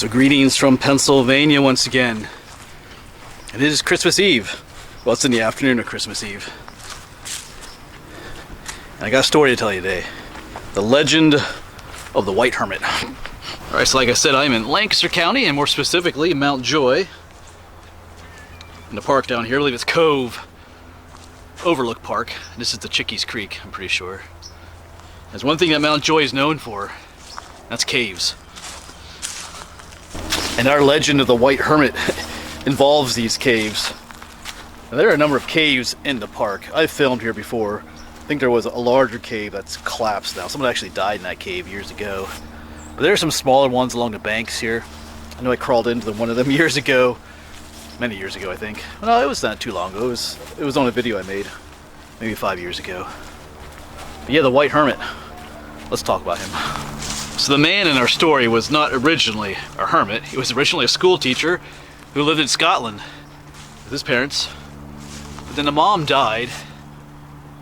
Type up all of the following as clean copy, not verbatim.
So greetings from Pennsylvania once again. It is Christmas Eve. Well, it's in the afternoon of Christmas Eve. And I got a story to tell you today. The legend of the White Hermit. Alright, so like I said, I'm in Lancaster County, and more specifically, Mount Joy. In the park down here, I believe it's Cove Overlook Park. This is the Chickies Creek, I'm pretty sure. There's one thing that Mount Joy is known for. That's caves. And our legend of the White Hermit involves these caves. Now, there are a number of caves in the park. I've filmed here before. I think there was a larger cave that's collapsed now. Someone actually died in that cave years ago. But there are some smaller ones along the banks here. I know I crawled into one of them years ago. Many years ago, I think. No, it was not too long ago. It was on a video I made. Maybe 5 years ago. But yeah, the White Hermit. Let's talk about him. So the man in our story was not originally a hermit. He was originally a school teacher who lived in Scotland with his parents. But then the mom died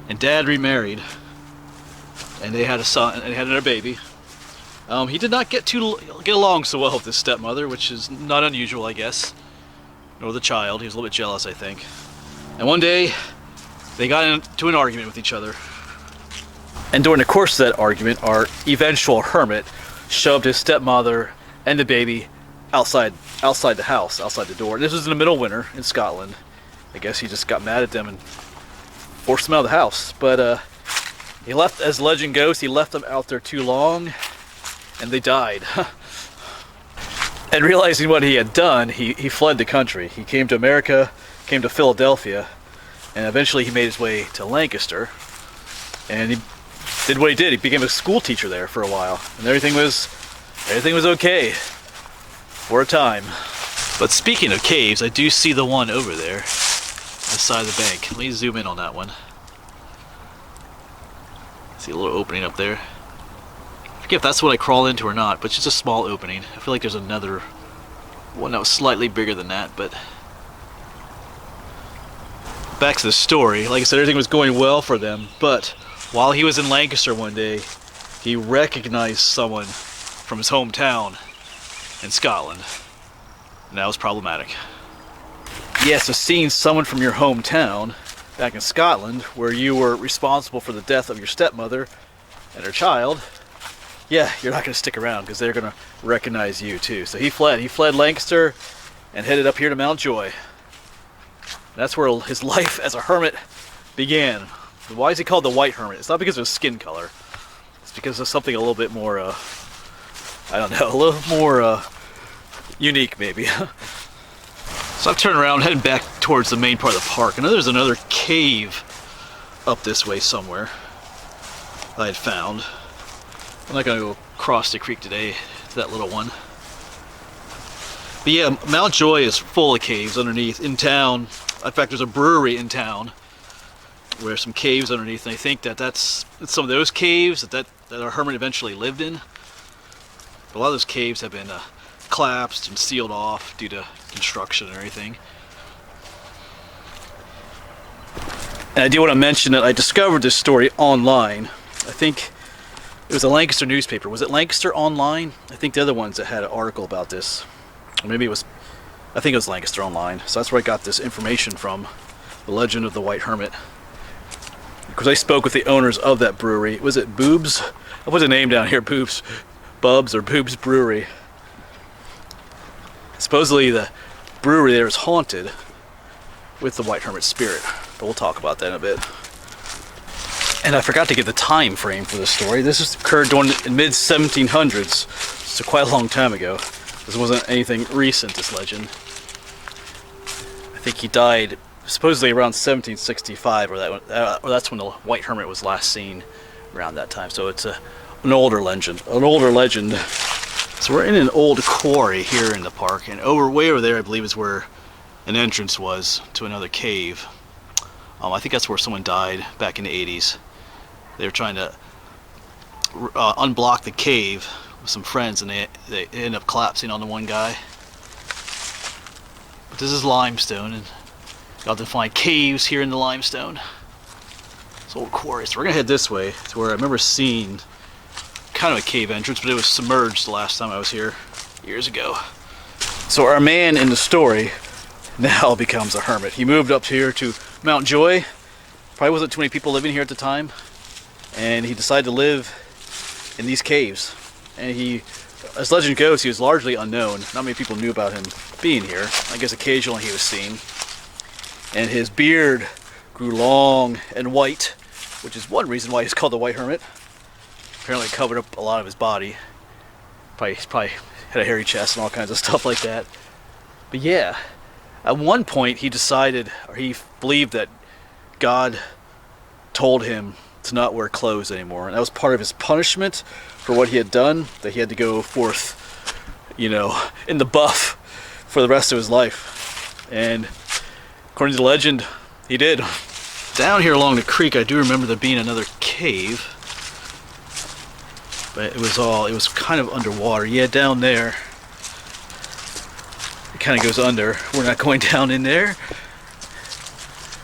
and dad remarried, and they had a son and they had another baby. He did not get along so well with his stepmother, which is not unusual, I guess. Nor the child. He was a little bit jealous, I think. And one day they got into an argument with each other. And during the course of that argument, our eventual hermit shoved his stepmother and the baby outside the house, outside the door. And this was in the middle of winter in Scotland. I guess he just got mad at them and forced them out of the house. But he left, as legend goes, he left them out there too long, and they died. And realizing what he had done, he fled the country. He came to America, came to Philadelphia, and eventually he made his way to Lancaster. And he did what he did. He became a school teacher there for a while, and everything was okay for a time. But speaking of caves, I do see the one over there, on the side of the bank. Let me zoom in on that one. See a little opening up there. I forget if that's what I crawl into or not, but it's just a small opening. I feel like there's another one that was slightly bigger than that, but back to the story. Like I said, everything was going well for them, but while he was in Lancaster one day, he recognized someone from his hometown in Scotland, and that was problematic. Yeah, so seeing someone from your hometown back in Scotland, where you were responsible for the death of your stepmother and her child, yeah, you're not going to stick around because they're going to recognize you too. So he fled Lancaster and headed up here to Mount Joy. That's where his life as a hermit began. Why is he called the White Hermit? It's not because of his skin color. It's because of something a little bit more, I don't know, a little more unique maybe. So I've turned around, heading back towards the main part of the park. I know there's another cave up this way somewhere I had found. I'm not going to go across the creek today to that little one. But yeah, Mount Joy is full of caves underneath in town. In fact, there's a brewery in town where some caves underneath, and I think that's some of those caves that our hermit eventually lived in. But a lot of those caves have been collapsed and sealed off due to construction and everything. And I do want to mention that I discovered this story online. I think it was a Lancaster newspaper. Was it Lancaster Online? I think they're the ones that had an article about this. Or maybe I think it was Lancaster Online. So that's where I got this information from. The legend of the White Hermit. Because I spoke with the owners of that brewery. Was it Boobs? I put the name down here, Boobs. Bubs or Boobs Brewery. Supposedly the brewery there is haunted with the White Hermit spirit. But we'll talk about that in a bit. And I forgot to give the time frame for this story. This occurred during the mid-1700s. So quite a long time ago. This wasn't anything recent, this legend. I think he died supposedly around 1765, or that's when the White Hermit was last seen, around that time. So it's an older legend. So we're in an old quarry here in the park, and way over there, I believe, is where an entrance was to another cave. I think that's where someone died back in the 80s. They were trying to unblock the cave with some friends, and they ended up collapsing on the one guy. But this is limestone, and you have to find caves here in the limestone. It's old quarry. So we're gonna head this way to where I remember seeing kind of a cave entrance, but it was submerged the last time I was here. years ago. So our man in the story now becomes a hermit. He moved up here to Mount Joy. Probably wasn't too many people living here at the time. And he decided to live in these caves. And he, as legend goes, he was largely unknown. Not many people knew about him being here. I guess occasionally he was seen. And his beard grew long and white, which is one reason why he's called the White Hermit. Apparently it covered up a lot of his body. Probably had a hairy chest and all kinds of stuff like that. But yeah, at one point he decided, or he believed that God told him to not wear clothes anymore. And that was part of his punishment for what he had done, that he had to go forth, you know, in the buff for the rest of his life. And according to the legend, he did. Down here along the creek, I do remember there being another cave. But it was kind of underwater. Yeah, down there. It kind of goes under. We're not going down in there.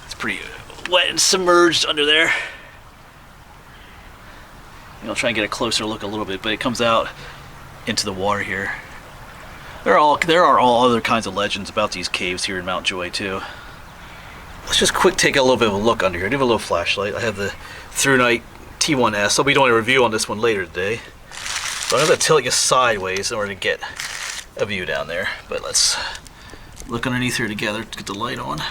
It's pretty wet and submerged under there. I'll try and get a closer look a little bit, but it comes out into the water here. There are all other kinds of legends about these caves here in Mount Joy too. Let's just take a little bit of a look under here. I do have a little flashlight. I have the Through Night T1S. I'll be doing a review on this one later today. So I'm going to tilt you sideways in order to get a view down there. But let's look underneath here together to get the light on.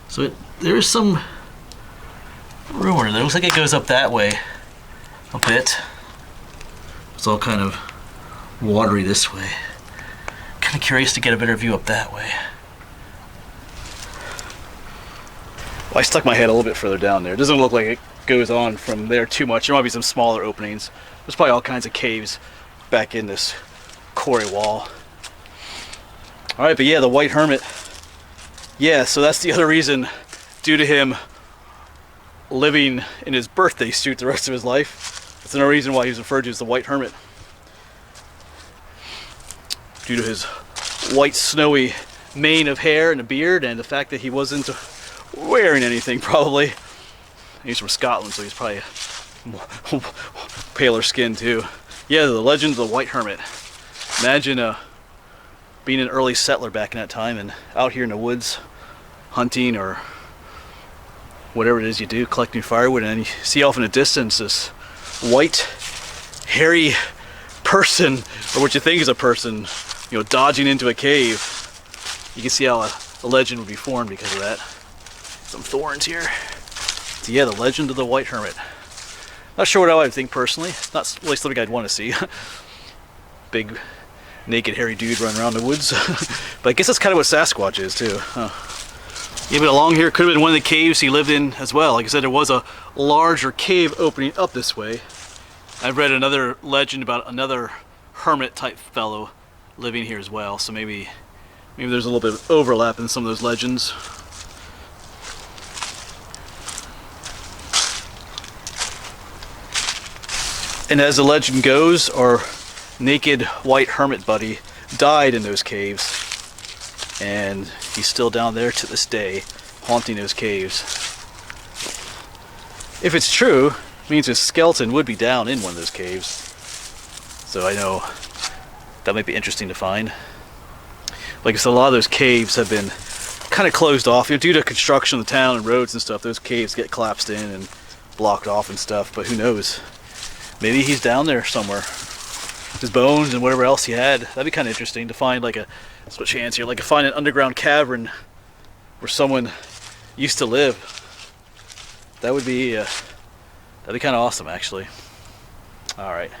So there is some room there. It looks like it goes up that way a bit. It's all kind of watery this way. Kind of curious to get a better view up that way. Well, I stuck my head a little bit further down there. It doesn't look like it goes on from there too much. There might be some smaller openings. There's probably all kinds of caves back in this quarry wall. Alright, but yeah, the White Hermit. Yeah, so that's the other reason, due to him living in his birthday suit the rest of his life, that's another reason why he was referred to as the White Hermit. Due to his white, snowy mane of hair and a beard, and the fact that he wasn't wearing anything, probably. He's from Scotland, so he's probably paler skin too. Yeah, the legend of the White Hermit. Imagine being an early settler back in that time and out here in the woods hunting or whatever it is you do, collecting firewood, and then you see off in the distance this white, hairy person, or what you think is a person, you know, dodging into a cave. You can see how a legend would be formed because of that. Some thorns here. So yeah, the legend of the White Hermit. Not sure what I would think personally. Not really something I'd want to see. Big, naked, hairy dude running around the woods. But I guess that's kind of what Sasquatch is too. Huh. Yeah, but along here could have been one of the caves he lived in as well. Like I said, there was a larger cave opening up this way. I've read another legend about another hermit type fellow living here as well. So maybe there's a little bit of overlap in some of those legends. And as the legend goes, our naked white hermit buddy died in those caves. And he's still down there to this day, haunting those caves. If it's true, it means his skeleton would be down in one of those caves. So I know that might be interesting to find. Like I said, a lot of those caves have been kind of closed off. You know, due to construction of the town and roads and stuff, those caves get collapsed in and blocked off and stuff, but who knows? Maybe he's down there somewhere. His bones and whatever else he had. That'd be kind of interesting to find, like a switch hands here, like to find an underground cavern where someone used to live. That would be that'd be kind of awesome, actually. All right,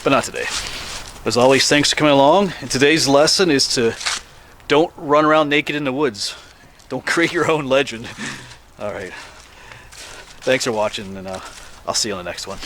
but not today. As always, thanks for coming along. And today's lesson is to don't run around naked in the woods. Don't create your own legend. All right. Thanks for watching, and I'll see you on the next one.